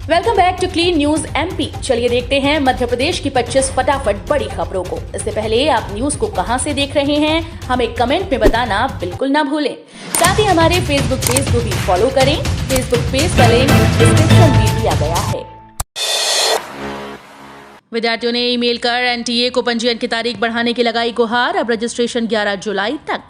Welcome back to clean news MP. चलिए देखते हैं मध्य प्रदेश की 25 फटाफट बड़ी खबरों को। इससे पहले आप न्यूज को कहां से देख रहे हैं, हमें कमेंट में बताना बिल्कुल ना भूलें। साथ ही हमारे फेसबुक पेज को भी फॉलो करें। फेसबुक पेज का लिंक डिस्क्रिप्शन में दिया गया है। विद्यार्थियों ने ईमेल कर एनटीए को पंजीयन की तारीख बढ़ाने की लगाई गुहार। अब रजिस्ट्रेशन 11 जुलाई तक।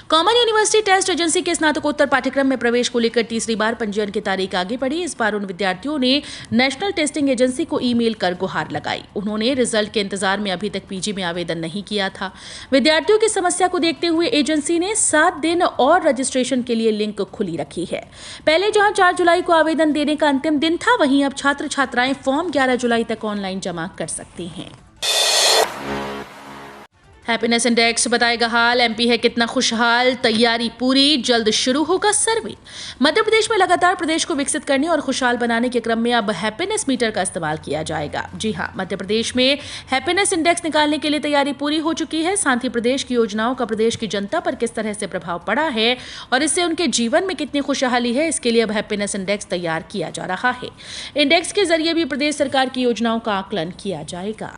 कॉमन यूनिवर्सिटी टेस्ट एजेंसी के स्नातकोत्तर पाठ्यक्रम में प्रवेश को लेकर तीसरी बार पंजीयन की तारीख आगे बढ़ी। इस बार उन विद्यार्थियों ने नेशनल टेस्टिंग एजेंसी को ईमेल कर गुहार लगाई। उन्होंने रिजल्ट के इंतजार में अभी तक पीजी में आवेदन नहीं किया था। विद्यार्थियों की समस्या को देखते हुए एजेंसी ने 7 दिन और रजिस्ट्रेशन के लिए लिंक खुली रखी है। पहले जहां 4 जुलाई को आवेदन देने का अंतिम दिन था, वहीं अब छात्र छात्राएं फॉर्म 11 जुलाई तक ऑनलाइन जमा कर सकती हैं। हैप्पीनेस इंडेक्स बताएगा हाल, एमपी है कितना खुशहाल, तैयारी पूरी, जल्द शुरू होगा सर्वे। मध्य प्रदेश में लगातार प्रदेश को विकसित करने और खुशहाल बनाने के क्रम में अब हैप्पीनेस मीटर का इस्तेमाल किया जाएगा। जी हां, मध्य प्रदेश में हैप्पीनेस इंडेक्स निकालने के लिए तैयारी पूरी हो चुकी है। साथ ही प्रदेश की योजनाओं का प्रदेश की जनता पर किस तरह से प्रभाव पड़ा है और इससे उनके जीवन में कितनी खुशहाली है, इसके लिए अब हैप्पीनेस इंडेक्स तैयार किया जा रहा है। इंडेक्स के जरिए भी प्रदेश सरकार की योजनाओं का आकलन किया जाएगा।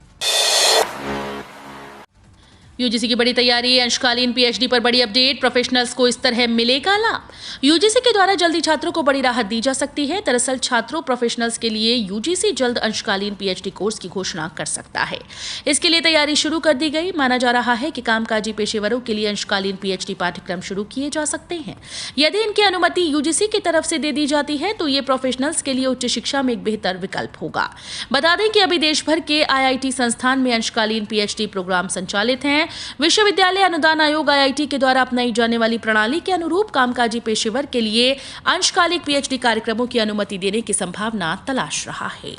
यूजीसी की बड़ी तैयारी, अंशकालीन पीएचडी पर बड़ी अपडेट, प्रोफेशनल्स को इस तरह मिलेगा लाभ। यूजीसी के द्वारा जल्दी छात्रों को बड़ी राहत दी जा सकती है। दरअसल छात्रों प्रोफेशनल्स के लिए यूजीसी जल्द अंशकालीन पीएचडी कोर्स की घोषणा कर सकता है। इसके लिए तैयारी शुरू कर दी गई। माना जा रहा है कि कामकाजी पेशेवरों के लिए अंशकालीन पीएचडी पाठ्यक्रम शुरू किए जा सकते हैं। यदि इनकी अनुमति यूजीसी की तरफ से दे दी जाती है तो ये प्रोफेशनल्स के लिए उच्च शिक्षा में एक बेहतर विकल्प होगा। बता दें कि अभी देश भर के आईआईटी संस्थान में अंशकालीन पीएचडी प्रोग्राम संचालित हैं। विश्वविद्यालय अनुदान आयोग आईआईटी के द्वारा अपनाई जाने वाली प्रणाली के अनुरूप कामकाजी पेशेवर के लिए अंशकालिक पीएचडी कार्यक्रमों की अनुमति देने की संभावना तलाश रहा है।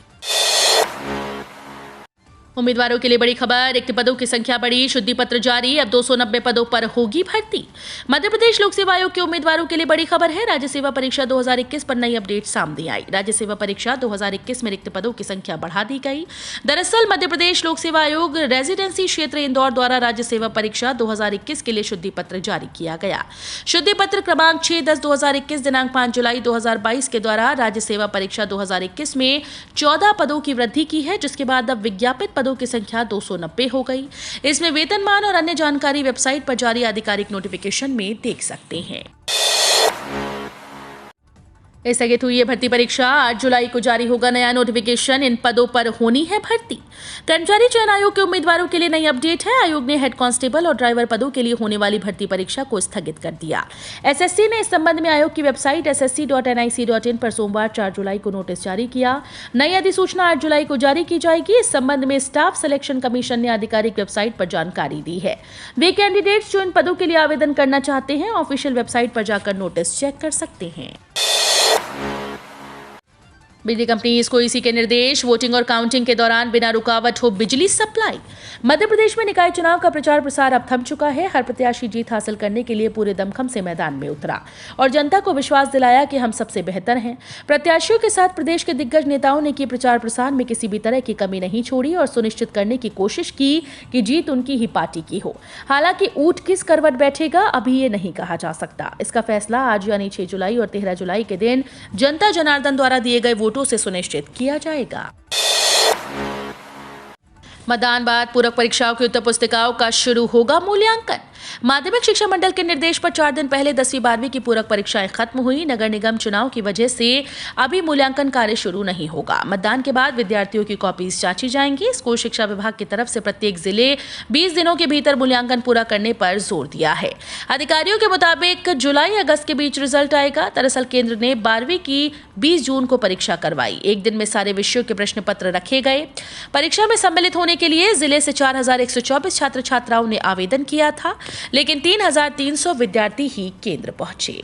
उम्मीदवारों के लिए बड़ी खबर, रिक्त पदों की संख्या बढ़ी, शुद्धि पत्र जारी, अब 290 पदों पर होगी भर्ती। मध्य प्रदेश लोक सेवा आयोग के उम्मीदवारों के लिए बड़ी खबर है। राज्य सेवा परीक्षा 2021 पर नई अपडेट सामने आई। राज्य सेवा परीक्षा 2021 में रिक्त पदों की संख्या बढ़ा दी गई। दरअसल मध्य प्रदेश लोक सेवा आयोग रेजिडेंसी क्षेत्र इंदौर द्वारा राज्य सेवा परीक्षा 2021 के लिए शुद्धि पत्र जारी किया गया। शुद्धि पत्र क्रमांक 6/10/2021 दिनांक 5 जुलाई 2022 के द्वारा राज्य सेवा परीक्षा 2021 में 14 पदों की वृद्धि की है, जिसके बाद अब विज्ञापित पदों की संख्या 290 हो गई। इसमें वेतनमान और अन्य जानकारी वेबसाइट पर जारी आधिकारिक नोटिफिकेशन में देख सकते हैं। स्थगित हुई है भर्ती परीक्षा, 8 जुलाई को जारी होगा नया नोटिफिकेशन। इन पदों पर होनी है भर्ती। कर्मचारी चयन आयोग के उम्मीदवारों के लिए नई अपडेट है। आयोग ने हेड कांस्टेबल और ड्राइवर पदों के लिए होने वाली भर्ती परीक्षा को स्थगित कर दिया। एसएससी ने इस संबंध में आयोग की वेबसाइट ssc.nic.in पर सोमवार 4 जुलाई को नोटिस जारी किया। नई अधिसूचना 8 जुलाई को जारी की जाएगी। इस संबंध में स्टाफ सिलेक्शन कमीशन ने आधिकारिक वेबसाइट पर जानकारी दी है। वे कैंडिडेट्स जो इन पदों के लिए आवेदन करना चाहते हैं ऑफिशियल वेबसाइट पर जाकर नोटिस चेक कर सकते हैं। बिजली कंपनीज को इसी के निर्देश, वोटिंग और काउंटिंग के दौरान बिना रुकावट हो बिजली सप्लाई। मध्य प्रदेश में निकाय चुनाव का प्रचार प्रसार अब थम चुका है। हर प्रत्याशी जीत हासिल करने के लिए पूरे दमखम से मैदान में उतरा और जनता को विश्वास दिलाया कि हम सबसे बेहतर हैं। प्रत्याशियों के साथ प्रदेश के दिग्गज नेताओं ने किए प्रचार प्रसार में किसी भी तरह की कमी नहीं छोड़ी और सुनिश्चित करने की कोशिश की कि जीत उनकी ही पार्टी की हो। हालांकि ऊंट किस करवट बैठेगा अभी ये नहीं कहा जा सकता। इसका फैसला आज यानी 6 जुलाई और 13 जुलाई के दिन जनता जनार्दन द्वारा दिए गए वोटों से सुनिश्चित किया जाएगा। मतदान बाद पूरक परीक्षाओं की उत्तर पुस्तिकाओं का शुरू होगा मूल्यांकन। माध्यमिक शिक्षा मंडल के निर्देश पर 4 दिन पहले 10वीं 12वीं की पूरक परीक्षाएं खत्म हुई। नगर निगम चुनाव की वजह से अभी मूल्यांकन कार्य शुरू नहीं होगा। मतदान के बाद विद्यार्थियों की कॉपीज जांची जाएंगी। स्कूल शिक्षा विभाग की तरफ से प्रत्येक जिले 20 दिनों के भीतर मूल्यांकन पूरा करने पर जोर दिया है। अधिकारियों के मुताबिक जुलाई अगस्त के बीच रिजल्ट आएगा। दरअसल केंद्र ने 12वीं की 20 जून को परीक्षा करवाई। एक दिन में सारे विषयों के प्रश्न पत्र रखे गए। परीक्षा में सम्मिलित होने के लिए जिले से 4124 छात्र छात्राओं ने आवेदन किया था, लेकिन 3300 विद्यार्थी ही केंद्र पहुंचे।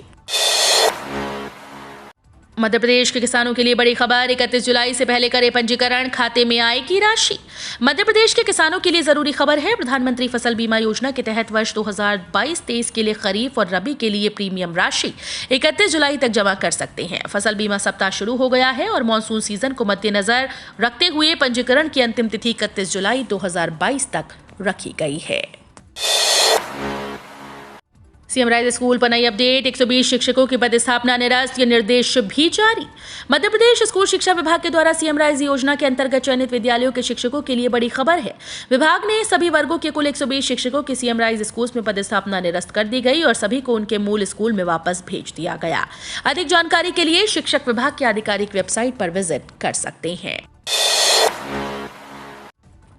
मध्य प्रदेश के किसानों के लिए बड़ी खबर, 31 जुलाई से पहले करें पंजीकरण, खाते में आएगी राशि। मध्य प्रदेश के किसानों के लिए जरूरी खबर है। प्रधानमंत्री फसल बीमा योजना के तहत वर्ष 2022-23 के लिए खरीफ और रबी के लिए प्रीमियम राशि 31 जुलाई तक जमा कर सकते हैं। फसल बीमा सप्ताह शुरू हो गया है और मानसून सीजन को मद्देनजर रखते हुए पंजीकरण की अंतिम तिथि 31 जुलाई 2022 तक रखी गई है। सीएम राइज स्कूल पर नई अपडेट। 120 शिक्षकों की पदस्थापना निरस्त, ये निर्देश भी जारी। मध्य प्रदेश स्कूल शिक्षा विभाग के द्वारा सीएम राइज योजना के अंतर्गत चयनित विद्यालयों के शिक्षकों के लिए बड़ी खबर है। विभाग ने सभी वर्गों के कुल 120 शिक्षकों की सीएम राइज स्कूल में पदस्थापना निरस्त कर दी गई और सभी को उनके मूल स्कूल में वापस भेज दिया गया। अधिक जानकारी के लिए शिक्षक विभाग की आधिकारिक वेबसाइट पर विजिट कर सकते हैं।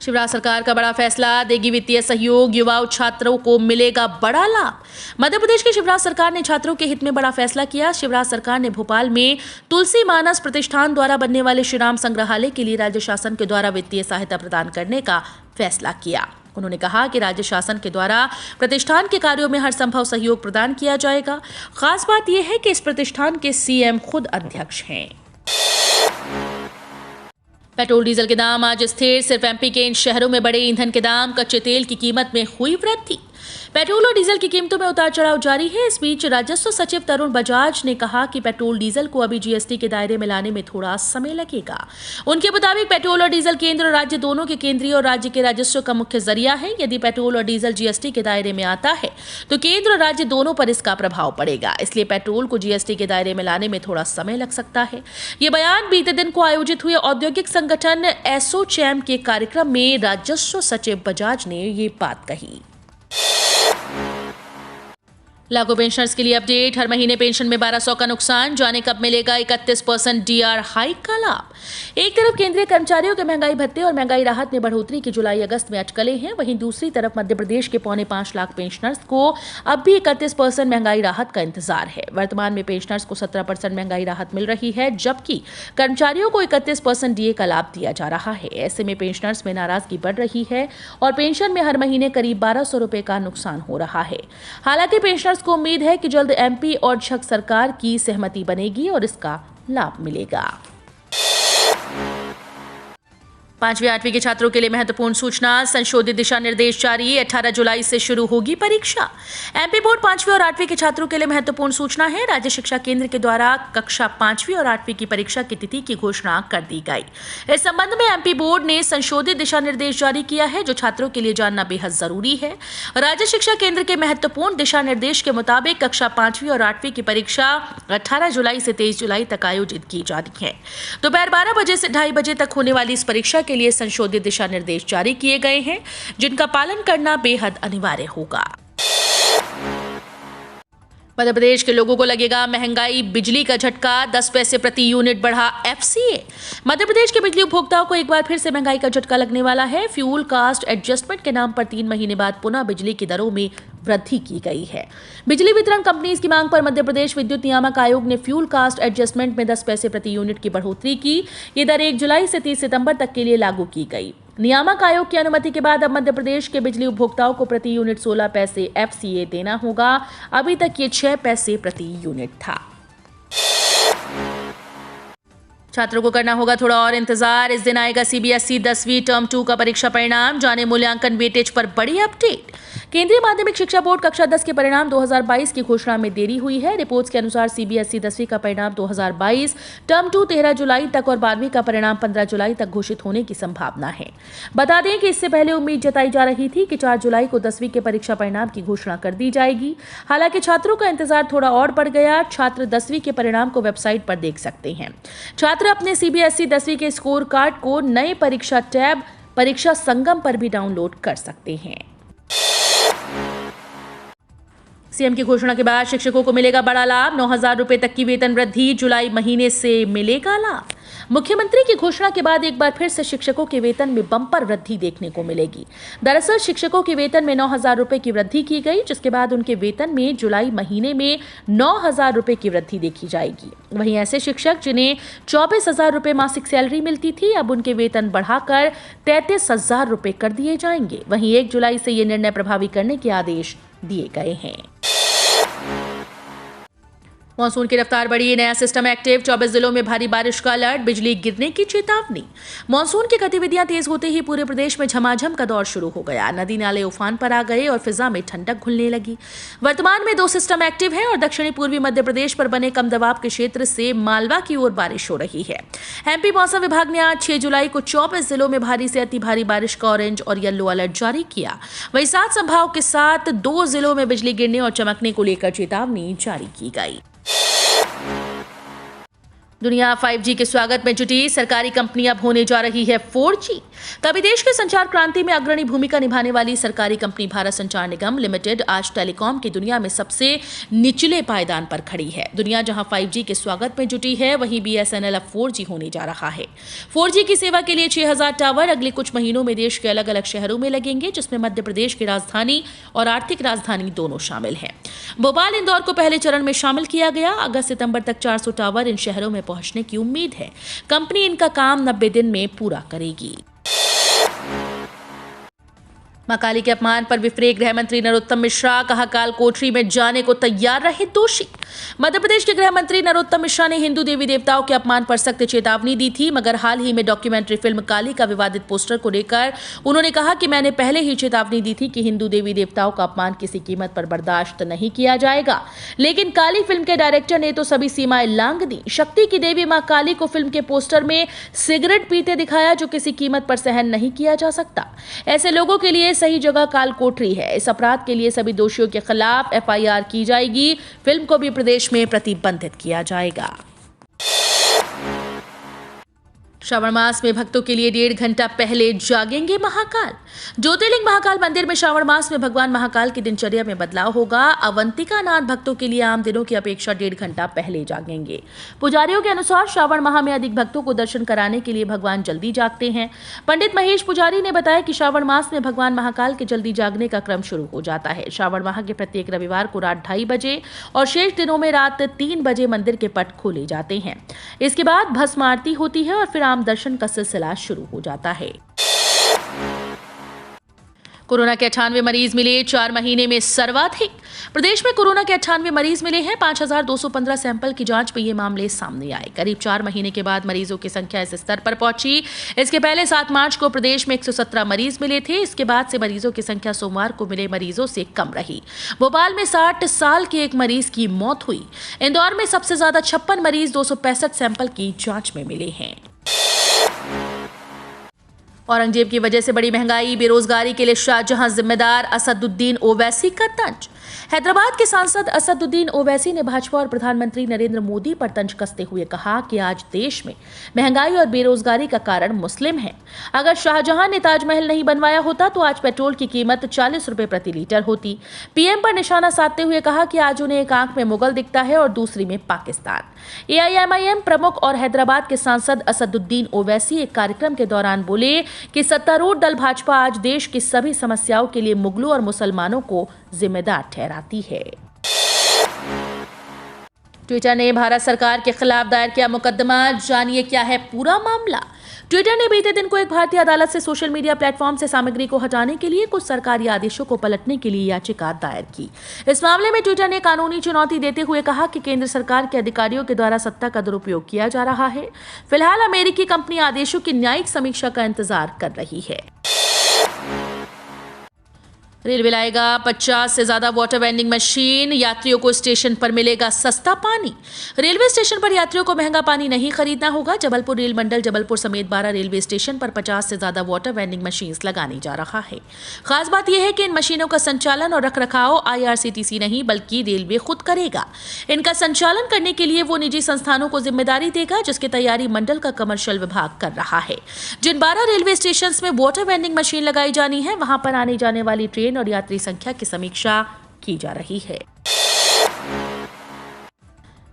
शिवराज सरकार का बड़ा फैसला, देगी वित्तीय सहयोग, युवा छात्रों को मिलेगा बड़ा लाभ। मध्य प्रदेश की शिवराज सरकार ने छात्रों के हित में बड़ा फैसला किया। शिवराज सरकार ने भोपाल में तुलसी मानस प्रतिष्ठान द्वारा बनने वाले श्री राम संग्रहालय के लिए राज्य शासन के द्वारा वित्तीय सहायता प्रदान करने का फैसला किया। उन्होंने कहा कि राज्य शासन के द्वारा प्रतिष्ठान के कार्यों में हर संभव सहयोग प्रदान किया जाएगा। खास बात यह है कि इस प्रतिष्ठान के सीएम खुद अध्यक्ष हैं। पेट्रोल डीजल के दाम आज स्थिर, सिर्फ एमपी के इन शहरों में बढ़े ईंधन के दाम, कच्चे तेल की कीमत में हुई वृद्धि। पेट्रोल और डीजल की कीमतों में उतार चढ़ाव जारी है। इस बीच राजस्व सचिव तरुण बजाज ने कहा कि पेट्रोल डीजल को अभी जीएसटी के दायरे में लाने में थोड़ा समय लगेगा। उनके मुताबिक पेट्रोल और डीजल केंद्र और राज्य दोनों के केंद्रीय और राज्य के राजस्व का मुख्य जरिया है। यदि पेट्रोल और डीजल जीएसटी के दायरे में आता है तो केंद्र और राज्य दोनों पर इसका प्रभाव पड़ेगा। इसलिए पेट्रोल को जीएसटी के दायरे में लाने में थोड़ा समय लग सकता है। ये बयान बीते दिन को आयोजित हुए औद्योगिक संगठन एसोचैम के कार्यक्रम में राजस्व सचिव बजाज ने ये बात कही। लाखों पेंशनर्स के लिए अपडेट। हर महीने पेंशन में 1200 का नुकसान, जाने कब मिलेगा 31% डीआर हाइक का लाभ। एक तरफ केंद्रीय कर्मचारियों के महंगाई भत्ते और महंगाई राहत में बढ़ोतरी की जुलाई अगस्त में अटकलें हैं, वहीं दूसरी तरफ मध्य प्रदेश के 5.25 लाख पेंशनर्स को अब भी 31% महंगाई राहत का इंतजार है। वर्तमान में पेंशनर्स को 17% महंगाई राहत मिल रही है, जबकि कर्मचारियों को 31% डीए का लाभ दिया जा रहा है। ऐसे में पेंशनर्स में नाराजगी बढ़ रही है और पेंशन में हर महीने करीब 1200 रुपए का नुकसान हो रहा है। हालांकि पेंशनर्स को उम्मीद है कि जल्द एमपी और झक सरकार की सहमति बनेगी और इसका लाभ मिलेगा। 5वीं 8वीं के छात्रों के लिए महत्वपूर्ण सूचना, संशोधित दिशा निर्देश जारी। 18 जुलाई से शुरू होगी परीक्षा। एमपी बोर्ड 5वीं और 8वीं के छात्रों के लिए महत्वपूर्ण सूचना है। राज्य शिक्षा केंद्र के द्वारा कक्षा 5वीं और 8वीं की परीक्षा की तिथि की घोषणा कर दी गई। इस संबंध में एमपी बोर्ड ने संशोधित दिशा निर्देश जारी किया है, जो छात्रों के लिए जानना बेहद जरूरी है। राज्य शिक्षा केंद्र के महत्वपूर्ण दिशा निर्देश के मुताबिक कक्षा 5वीं और 8वीं की परीक्षा 18 जुलाई से 23 जुलाई तक आयोजित की जानी है। दोपहर 12 बजे से 2:30 बजे तक होने वाली इस परीक्षा के लिए संशोधित दिशा निर्देश जारी किए गए हैं, जिनका पालन करना बेहद अनिवार्य होगा। मध्य प्रदेश के लोगों को लगेगा महंगाई बिजली का झटका, 10 पैसे प्रति यूनिट बढ़ा एफसीए। मध्य प्रदेश के बिजली उपभोक्ताओं को एक बार फिर से महंगाई का झटका लगने वाला है। फ्यूल कास्ट एडजस्टमेंट के नाम पर 3 महीने बाद पुनः बिजली की दरों में वृद्धि की गई है। बिजली वितरण कंपनीज की मांग पर मध्य प्रदेश विद्युत नियामक आयोग ने फ्यूल कास्ट एडजस्टमेंट में 10 पैसे प्रति यूनिट की बढ़ोतरी की। ये दर 1 जुलाई से 30 सितंबर तक के लिए लागू की गई। नियामक आयोग की अनुमति के बाद अब मध्य प्रदेश के बिजली उपभोक्ताओं को प्रति यूनिट 16 पैसे एफसीए देना होगा। अभी तक ये 6 पैसे प्रति यूनिट था। छात्रों को करना होगा थोड़ा और इंतजार। इस दिन आएगा सीबीएसई 10वीं टर्म 2 का परीक्षा परिणाम। जाने मूल्यांकन वेटेज पर बड़ी अपडेट। केंद्रीय माध्यमिक शिक्षा बोर्ड कक्षा 10 के परिणाम 2022 की घोषणा में देरी हुई है। रिपोर्ट्स के अनुसार सीबीएसई 10वीं का परिणाम 2022 टर्म 2 13 जुलाई तक और 12वीं का परिणाम 15 जुलाई तक घोषित होने की संभावना है। बता दें कि इससे पहले उम्मीद जताई जा रही थी कि 4 जुलाई को 10वीं के परीक्षा परिणाम की घोषणा कर दी जाएगी। हालांकि छात्रों का इंतजार थोड़ा और बढ़ गया। छात्र 10वीं के परिणाम को वेबसाइट पर देख सकते हैं। छात्र अपने सीबीएसई 10वीं के स्कोर कार्ड को नए परीक्षा टैब परीक्षा संगम पर भी डाउनलोड कर सकते हैं। सीएम की घोषणा के बाद शिक्षकों को मिलेगा बड़ा लाभ, 9,000 रुपए तक की वेतन वृद्धि, जुलाई महीने से मिलेगा लाभ। मुख्यमंत्री की घोषणा के बाद एक बार फिर से शिक्षकों के वेतन में बम्पर वृद्धि देखने को मिलेगी। दरअसल शिक्षकों के वेतन में 9,000 रुपए की वृद्धि की गई, जिसके बाद उनके वेतन में जुलाई महीने में 9,000 रुपए की वृद्धि देखी जाएगी। वहीं ऐसे शिक्षक जिन्हें 24,000 रुपए मासिक सैलरी मिलती थी, अब उनके वेतन बढ़ाकर 33,000 रुपए कर दिए जाएंगे। वहीं 1 जुलाई से ये निर्णय प्रभावी करने के आदेश दिए गए हैं। मॉनसून की रफ्तार बढ़ी, नया सिस्टम एक्टिव, 24 जिलों में भारी बारिश का अलर्ट, बिजली गिरने की चेतावनी। मॉनसून की गतिविधियां तेज होते ही पूरे प्रदेश में झमाझम का दौर शुरू हो गया। नदी नाले उफान पर आ गए और फिजा में ठंडक घुलने लगी। वर्तमान में 2 सिस्टम एक्टिव हैं और दक्षिणी पूर्वी मध्य प्रदेश पर बने कम दबाव के क्षेत्र से मालवा की ओर बारिश हो रही है। एमपी मौसम विभाग ने आज 6 जुलाई को 24 जिलों में भारी से अति भारी बारिश का ऑरेंज और येलो अलर्ट जारी किया। वहीं 7 संभागों के साथ 2 जिलों में बिजली गिरने और चमकने को लेकर चेतावनी जारी की गई। दुनिया 5G के स्वागत में जुटी, सरकारी कंपनी अब होने जा रही है 4G। तभी देश के संचार क्रांति में अग्रणी भूमिका निभाने वाली सरकारी कंपनी भारत संचार निगम लिमिटेड आज टेलीकॉम की दुनिया में सबसे निचले पायदान पर खड़ी है। दुनिया जहां 5G के स्वागत में जुटी है, वहीं BSNL अब 4G होने जा रहा है। 4G की सेवा के लिए 6000 टावर अगले कुछ महीनों में देश के अलग अलग शहरों में लगेंगे, जिसमें मध्य प्रदेश की राजधानी और आर्थिक राजधानी दोनों शामिल हैं। भोपाल, इंदौर को पहले चरण में शामिल किया गया। अगस्त सितंबर तक 400 टावर इन शहरों में पहुंचने की उम्मीद है। कंपनी इनका काम 90 दिन में पूरा करेगी। मां काली के अपमान पर विफरे गृह मंत्री नरोत्तम मिश्रा, कहा काल कोठरी में जाने को तैयार रहे दोषी। मध्य प्रदेश के गृह मंत्री नरोत्तम मिश्रा ने हिंदू देवी देवताओं के अपमान पर सख्त चेतावनी दी थी, मगर हाल ही में डॉक्यूमेंट्री फिल्म काली का विवादित पोस्टर को लेकर उन्होंने कहा कि मैंने पहले ही चेतावनी दी थी कि हिंदू देवी देवताओं का अपमान किसी कीमत पर बर्दाश्त नहीं किया जाएगा। लेकिन काली फिल्म के डायरेक्टर ने तो सभी सीमाएं लांघ दी। शक्ति की देवी मां काली को फिल्म के पोस्टर में सिगरेट पीते दिखाया, जो किसी कीमत पर सहन नहीं किया जा सकता। ऐसे लोगों के लिए सही जगह काल कोठरी है। इस अपराध के लिए सभी दोषियों के खिलाफ FIR की जाएगी। फिल्म को भी प्रदेश में प्रतिबंधित किया जाएगा। श्रावण मास में भक्तों के लिए 1.5 घंटा पहले जागेंगे महाकाल। ज्योतिर्लिंग महाकाल मंदिर में श्रावण मास में भगवान महाकाल की दिनचर्या में बदलाव होगा। अवंतिका नाथ भक्तों के लिए आम दिनों की अपेक्षा 1.5 घंटा पहले जागेंगे। पुजारियों के अनुसार श्रावण माह में अधिक भक्तों को दर्शन कराने के लिए भगवान जल्दी जागते हैं। पंडित महेश पुजारी ने बताया कि श्रावण मास में भगवान महाकाल के जल्दी जागने का क्रम शुरू हो जाता है। श्रावण माह के प्रत्येक रविवार को रात 2:30 बजे और शेष दिनों में रात 3 बजे मंदिर के पट खोले जाते हैं। इसके बाद भस्म आरती होती है और फिर आम दर्शन का सिलसिला शुरू हो जाता है। कोरोना के 98 मरीज मिले, 4 महीने में सर्वाधिक। प्रदेश में कोरोना के 98 मरीज मिले हैं। 5215 सैंपल की जांच में ये मामले सामने आए। करीब 4 महीने के बाद मरीजों की संख्या इस स्तर पर पहुंची। इसके पहले 7 मार्च को प्रदेश में 117 मरीज मिले थे। इसके बाद से मरीजों की संख्या सोमवार को मिले मरीजों से कम रही। भोपाल में 60 साल के एक मरीज की मौत हुई। इंदौर में सबसे ज्यादा 56 मरीज 265 सैंपल की जांच में मिले हैं। औरंगजेब की वजह से बड़ी महंगाई, बेरोजगारी के लिए शाहजहां जिम्मेदार, असदुद्दीन ओवैसी का तंज। हैदराबाद के सांसद असदुद्दीन ओवैसी ने भाजपा और प्रधानमंत्री नरेंद्र मोदी पर तंज कसते हुए कहा कि आज देश में महंगाई और बेरोजगारी का कारण मुस्लिम है। अगर शाहजहां ने ताजमहल नहीं बनवाया होता तो आज पेट्रोल की कीमत 40 रुपए प्रति लीटर होती। पीएम पर निशाना साधते हुए कहा कि आज उन्हें एक आंख में मुगल दिखता है और दूसरी में पाकिस्तान। AIMIM प्रमुख और हैदराबाद के सांसद असदुद्दीन ओवैसी एक कार्यक्रम के दौरान बोले कि सत्तारूढ़ दल भाजपा आज देश की सभी समस्याओं के लिए मुगलों और मुसलमानों को जिम्मेदार ठहराती है। ट्विटर ने भारत सरकार के खिलाफ दायर किया मुकदमा, जानिए क्या है पूरा मामला। ट्विटर ने बीते दिन को एक भारतीय अदालत से सोशल मीडिया प्लेटफॉर्म से सामग्री को हटाने के लिए कुछ सरकारी आदेशों को पलटने के लिए याचिका दायर की। इस मामले में ट्विटर ने कानूनी चुनौती देते हुए कहा कि केंद्र सरकार के अधिकारियों के द्वारा सत्ता का दुरुपयोग किया जा रहा है। फिलहाल अमेरिकी कंपनी आदेशों की न्यायिक समीक्षा का इंतजार कर रही है। रेलवे लाएगा 50 से ज्यादा वाटर वेंडिंग मशीन, यात्रियों को स्टेशन पर मिलेगा सस्ता पानी। रेलवे स्टेशन पर यात्रियों को महंगा पानी नहीं खरीदना होगा। जबलपुर रेल मंडल जबलपुर समेत 12 रेलवे स्टेशन पर 50 से ज्यादा वाटर वेंडिंग मशीन लगाने जा रहा है। खास बात यह है कि इन मशीनों का संचालन और रखरखाव IRCTC नहीं बल्कि रेलवे खुद करेगा। इनका संचालन करने के लिए वो निजी संस्थानों को जिम्मेदारी देगा, जिसकी तैयारी मंडल का कमर्शियल विभाग कर रहा है। जिन 12 रेलवे स्टेशन में वाटर वेंडिंग मशीन लगाई जानी है, वहां पर आने जाने वाली ट्रेन और यात्री संख्या की समीक्षा की जा रही है।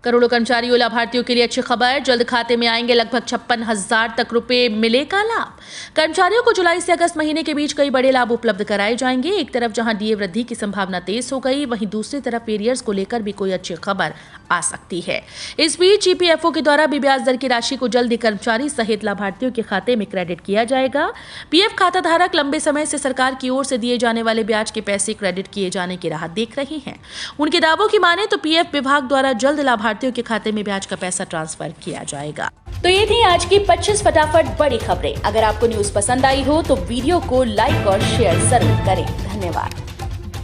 करोड़ों कर्मचारियों लाभार्थियों के लिए अच्छी खबर, जल्द खाते में आएंगे लगभग 56,000 तक रुपए मिलेगा लाभ। कर्मचारियों को जुलाई से अगस्त महीने के बीच कई बड़े लाभ उपलब्ध कराए जाएंगे। एक तरफ जहां DA वृद्धि की संभावना तेज हो गई, वहीं दूसरी तरफ एरियर्स को लेकर भी कोई अच्छी खबर आ सकती है। इस बीच EPFO के द्वारा भी ब्याज दर की राशि को जल्द ही कर्मचारी सहित लाभार्थियों के खाते में क्रेडिट किया जाएगा। PF खाता धारक लंबे समय से सरकार की ओर से दिए जाने वाले ब्याज के पैसे क्रेडिट किए जाने की राह देख रहे हैं। उनके दावों की माने तो PF विभाग द्वारा जल्द लाभार्थी लाभार्थियों के खाते में ब्याज का पैसा ट्रांसफर किया जाएगा। तो ये थी आज की 25 फटाफट बड़ी खबरें। अगर आपको न्यूज पसंद आई हो तो वीडियो को लाइक और शेयर जरूर करें। धन्यवाद।